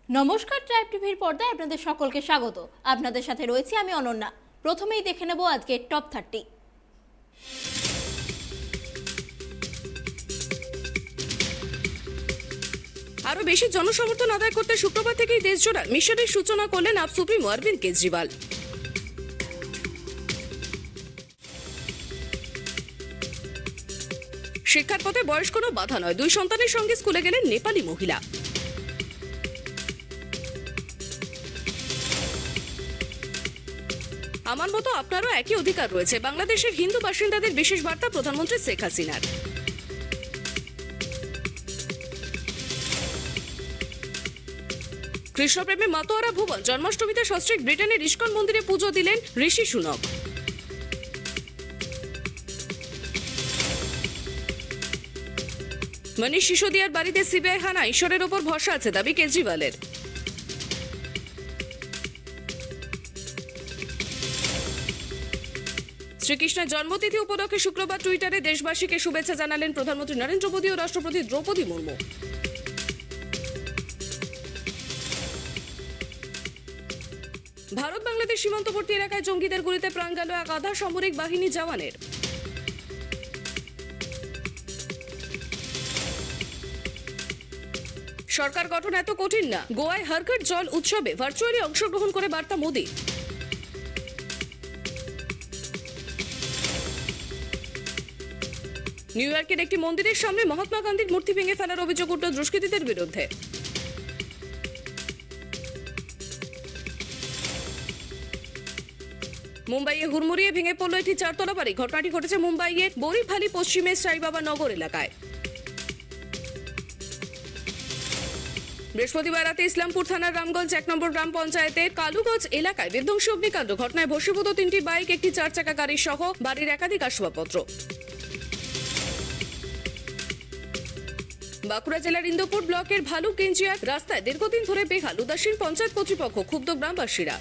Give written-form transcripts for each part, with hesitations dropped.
নমস্কার, ট্রাইব টিভির পর্দায় আপনাদের সকলকে স্বাগত। আপনাদের সাথে রয়েছি আমি অনন্যা। প্রথমেই দেখে নেব আজকের টপ 30। আরো বেশি জনসমর্থন আদায় করতে শুক্রবার থেকেই দেশজোড়া মিশনের সূচনা করলেন আপ সুপ্রিমো অরবিন্দ কেজরিওয়াল। শিক্ষার পথে বয়স কোনো বাধা নয়, 2 সন্তানের সঙ্গে স্কুলে গেলেন নেপালি মহিলা। আমার মতো আপনারও একই অধিকার রয়েছে, বাংলাদেশের হিন্দু বাসিন্দাদের বিশেষ বার্তা প্রধানমন্ত্রী শেখ হাসিনার। কৃষ্ণপ্রেমে মাতোয়ারা ভুবন, জন্মাষ্টমীতে সস্ত্রীক ব্রিটেনের ইস্কন মন্দিরে পুজো দিলেন ঋষি সুনক। মনীষ সিসোদিয়ার বাড়িতে সিবিআই হানা, ঈশ্বরের ওপর ভরসা আছে দাবি কেজরিওয়ালের। শ্রীকৃষ্ণের জন্মতিথি উপলক্ষে শুক্রবার টুইটারে দেশবাসীকে শুভেচ্ছা জানালেন প্রধানমন্ত্রী নরেন্দ্র মোদী ও রাষ্ট্রপতি দ্রৌপদী মুর্মু। ভারত বাংলাদেশ সীমান্তবর্তী এলাকায় জঙ্গিদের গুলিতে প্রাণ গেল এক আধা সামরিক বাহিনী জওয়ানের। সরকার গঠন এত কঠিন না, গোয়ায় হরকট জল উৎসবে ভার্চুয়ালি অংশগ্রহণ করে বার্তা মোদী। নিউ ইয়র্কের একটি মন্দিরের সামনে মহাত্মা গান্ধীর মূর্তি ভেঙে ফেলার অভিযোগ উঠল দুষ্কৃতীদের বিরুদ্ধে। মুম্বাইয়ে হুড়মুড়িয়ে ভেঙে পড়ল একটি 4তলা বাড়ি। ঘটনাটি ঘটেছে মুম্বাইয়ের বরিভালি পশ্চিমের সাইবাবা নগর এলাকায়। বৃহস্পতিবার রাতে ইসলামপুর থানার রামগঞ্জ 1 নম্বর গ্রাম পঞ্চায়েতের কালুগঞ্জ এলাকায় বিধ্বংসী অগ্নিকাণ্ড। ঘটনায় ভস্মীভূত 3টি বাইক, একটি 4 চাকা গাড়ি সহ বাড়ির একাধিক আসবাবপত্র। বাঁকুড়া জেলার ইন্দোপুর ব্লকের ভালুকগেঞ্জিয়ার রাস্তায় দীর্ঘদিন ধরে বেহাল, উদাসীন পঞ্চায়েত কর্তৃপক্ষ, ক্ষুব্ধ গ্রামবাসীরা।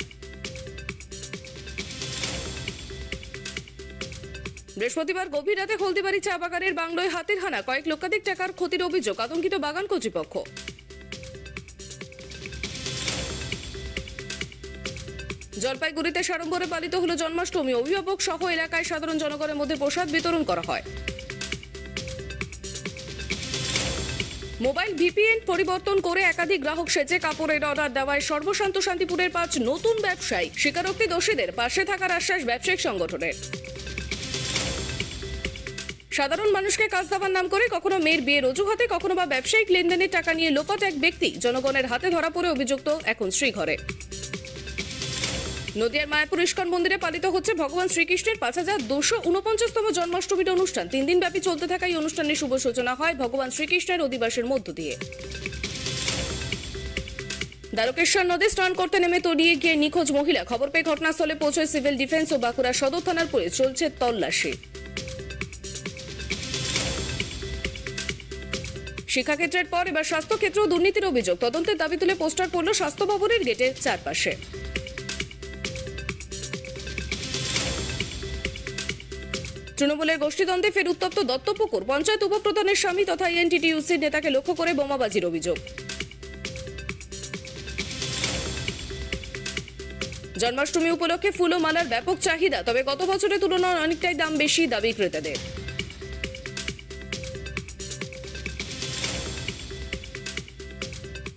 বৃহস্পতিবার গভীর রাতে হলদিবাড়ি চা বাগানের বাংলোয় হাতির হানা, কয়েক লক্ষাধিক টাকার ক্ষতির অভিযোগ, আতঙ্কিত বাগান কর্তৃপক্ষ। জলপাইগুড়িতে সাড়ম্বরে পালিত হলো জন্মাষ্টমী। অভিভাবক সহ এলাকায় সাধারণ জনগণের মধ্যে প্রসাদ বিতরণ করা হয়। মোবাইল ভিপিএন পরিবর্তন করে একাধিক গ্রাহক সেজে কাপড়ের অর্ডার দেওয়ায় সর্বশান্ত শান্তিপুরের 5 নতুন ব্যবসায়ী। স্বীকারোক্তি দোষীদের পাশে থাকার আশ্বাস ব্যবসায়িক সংগঠনের। সাধারণ মানুষকে কাজ দেওয়ার নাম করে কখনো মেয়ের বিয়ের অজুহাতে, কখনো বা ব্যবসায়িক লেনদেনের টাকা নিয়ে লোপাট এক ব্যক্তি জনগণের হাতে ধরা পড়ে অভিযুক্ত এখন শ্রীঘরে। নদিয়ার মায়াপুর ইস্কন মন্দিরে পালিত হচ্ছে ভগবান শ্রীকৃষ্ণের 5249তম জন্মাষ্টমীর অনুষ্ঠান। 3 দিন ব্যাপী চলতে থাকা এই অনুষ্ঠানের শুভ সূচনা হয় ভগবান শ্রীকৃষ্ণের অধিবাসের মধ্য দিয়ে। দ্বারকেশ্বর নদী স্নান করতে নেমে তলিয়ে গিয়ে নিখোঁজ মহিলা। খবর পেয়ে ঘটনাস্থলে পৌঁছয় সিভিল ডিফেন্স ও বাঁকুড়া সদর থানার পুলিশ। চলছে তল্লাশি। শিক্ষাক্ষেত্রের পর এবার স্বাস্থ্যক্ষেত্রেও দুর্নীতির অভিযোগ। তদন্তের দাবি তুলে পোস্টার পড়ল স্বাস্থ্য ভবনের গেটের চারপাশে। তৃণমূলের গোষ্ঠীদ্বন্দ্বে ফের উত্তপ্ত দত্তপুকুর। পঞ্চায়েত উপপ্রধানের স্বামী তথা এনটিটিইউসির নেতাকে লক্ষ্য করে বোমাবাজির অভিযোগ। জন্মাষ্টমী উপলক্ষে ফুল ও মালার ব্যাপক চাহিদা, তবে গত বছরের তুলনায় অনেকটাই দাম বেশি, দাবি ক্রেতাদের।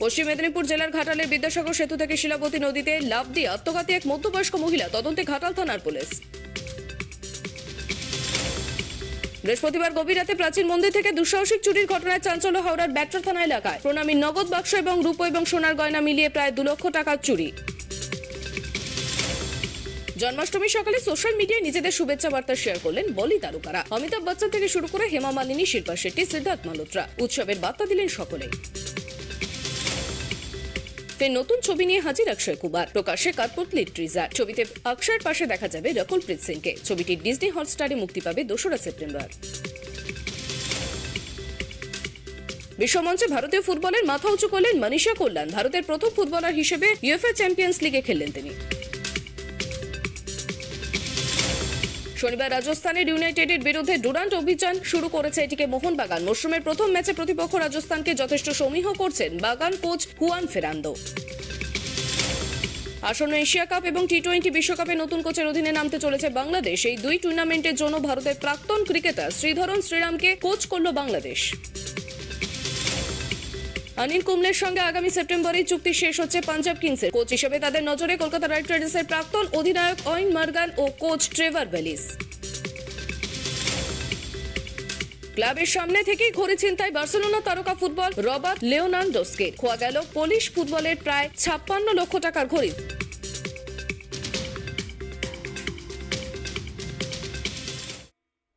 পশ্চিম মেদিনীপুর জেলার ঘাটালের বিদ্যাসাগর সেতু থেকে শিলাবতী নদীতে লাফ দিয়ে আত্মঘাতী এক মধ্যবয়স্ক মহিলা। তদন্তে ঘাটাল থানার পুলিশ। বৃহস্পতিবার গভীর রাতে প্রাচীন মন্দির থেকে দুঃসাহসিক চুরির ঘটনায় চাঞ্চল্য হাওড়ার ব্যাটরা থানা এলাকায়। প্রণামীর নগদ বাক্স এবং রূপো এবং সোনার গয়না মিলিয়ে প্রায় 2 লক্ষ টাকার চুরি। জন্মাষ্টমীর সকালে সোশ্যাল মিডিয়ায় নিজেদের শুভেচ্ছা বার্তা শেয়ার করলেন বলি তারকারা। অমিতাভ বচ্চন থেকে শুরু করে হেমা মালিনী, শিল্পা শেট্টি, সিদ্ধার্থ মালহোত্রা। উৎসবের বার্তা দিলেন সকলেই। ফের নতুন ছবি নিয়ে হাজির অক্ষয় কুমার। প্রকাশ্যে কাঠপুতলির টিজার। ছবিতে অক্ষয়ের পাশে দেখা যাবে রকুলপ্রীত সিংকে। ছবিটি ডিজনি হটস্টারে মুক্তি পাবে 2রা সেপ্টেম্বর। বিশ্বমঞ্চে ভারতীয় ফুটবলের মাথা উঁচু করলেন মনীষা কল্যাণ। ভারতের প্রথম ফুটবলার হিসেবে ইউএফএ চ্যাম্পিয়ন্স লিগে খেললেন তিনি। শনিবার রাজস্থানের ইউনাইটেডের বিরুদ্ধে ডুরান্ট অভিযান শুরু করেছে এটিকে মোহনবাগান। মরশুমের প্রথম ম্যাচে প্রতিপক্ষ রাজস্থানকে যথেষ্ট সমীহ করছেন বাগান কোচ হুয়ান ফেরান্দো। আসন্ন এশিয়া কাপ এবং টি-20 বিশ্বকাপে নতুন কোচের অধীনে নামতে চলেছে বাংলাদেশ। এই দুই টুর্নামেন্টের জন্য ভারতের প্রাক্তন ক্রিকেটার শ্রীধরন শ্রীরামকে কোচ করল বাংলাদেশ। অনিল কুম্বলের সঙ্গে আগামী সেপ্টেম্বরেই চুক্তি শেষ হচ্ছে পাঞ্জাব কিংসের। কোচ হিসেবে তাদের নজরে কলকাতা নাইট রাইডার্সের প্রাক্তন অধিনায়ক অয়ন মর্গান ও কোচ ট্রেভার ভ্যালিস। ক্লাবের সামনে থেকেই ঘড়ি ছিনতাই বার্সেলোনা তারকা ফুটবল রবার্ট লিওনার্দোসকে। খোয়া গেল পোলিশ ফুটবলের প্রায় 56 লক্ষ টাকার ঘড়ি।